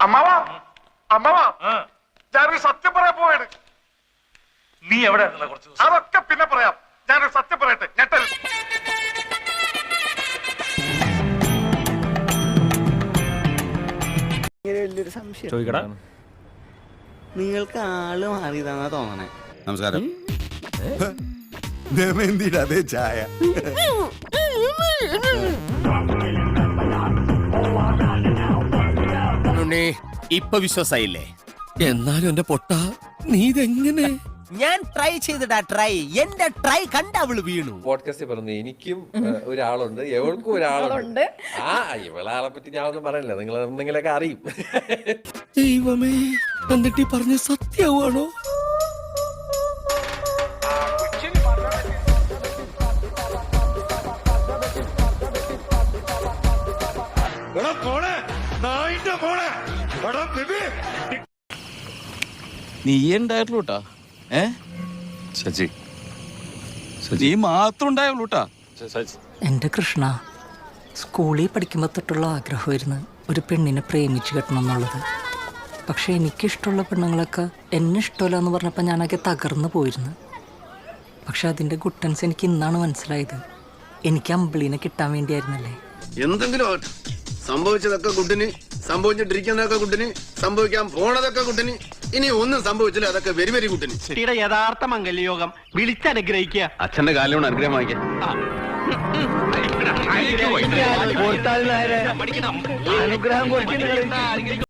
അമ്മാവാ അമ്മാവാ ഞാനൊരു സത്യം പറയാൻ പോവാണ്. നീ എവിടെ കുറച്ച് ദിവസം? അതൊക്കെ പിന്നെ പറയാം. ഞാനൊരു സത്യം പറയട്ടെ. ഞെട്ടൽ വലിയൊരു സംശയം ചോദിക്കടാ. നിങ്ങൾക്ക് ആള് മാറിയതാന്നാ തോന്നണേ. നമസ്കാരം. ദമയന്തിയുടെ അതേ ചായ. ഇപ്പൊ വിശ്വാസായില്ലേ? എന്നാലും എന്റെ പൊട്ട നീ ഇതെങ്ങനെ? ഞാൻ ട്രൈ ചെയ്തിടാ. എന്റെ ട്രൈ കണ്ട അവള് വീണു. പോഡ്കാസ്റ്റിൽ പറഞ്ഞു എനിക്കും ഒരാളുണ്ട്, എവൾക്കും ഒരാളുണ്ട്. ഇവളാളെ പറ്റി ഞാൻ ഒന്നും പറയില്ല, നിങ്ങൾ എന്തെങ്കിലുമൊക്കെ അറിയും. ദൈവമേ, എന്നിട്ട് പറഞ്ഞ സത്യമാണോ? നീ ഉണ്ടായിട്ടുള്ളൂട്ടാ. സജി നീ മാത്രം ഉണ്ടായുള്ളൂട്ടാ. എൻ്റെ കൃഷ്ണ, സ്കൂളിൽ പഠിക്കുമ്പോൾ തൊട്ടുള്ള ആഗ്രഹമായിരുന്നു ഒരു പെണ്ണിനെ പ്രേമിച്ച് കെട്ടണം എന്നുള്ളത്. പക്ഷെ എനിക്കിഷ്ടമുള്ള പെണ്ണുങ്ങളൊക്കെ എന്നെ ഇഷ്ടമല്ല എന്ന് പറഞ്ഞപ്പോൾ ഞാനൊക്കെ തകർന്നു പോയിരുന്നു. പക്ഷെ അതിൻ്റെ ഗുട്ടൻസ് എനിക്ക് ഇന്നാണ് മനസ്സിലായത്. എനിക്ക് അമ്പിളീനെ കിട്ടാൻ വേണ്ടിയായിരുന്നല്ലേ. എന്തെങ്കിലും സംഭവിച്ചതൊക്കെ കുട്ടിന്, സംഭവിച്ചിട്ടിരിക്കുന്നതൊക്കെ കുട്ടിന്, സംഭവിക്കാൻ പോണതൊക്കെ കുട്ടിന്. ഇനി ഒന്നും സംഭവിച്ചില്ല, അതൊക്കെ വെരി വെരി കുട്ടിന്. കുട്ടിയുടെ യഥാർത്ഥ മംഗല്യയോഗം വിളിച്ചനുഗ്രഹിക്കുക. അച്ഛന്റെ കാലം കൊണ്ട് അനുഗ്രഹം വാങ്ങിക്കാൻ അനുഗ്രഹം കൊടുക്കുന്നു.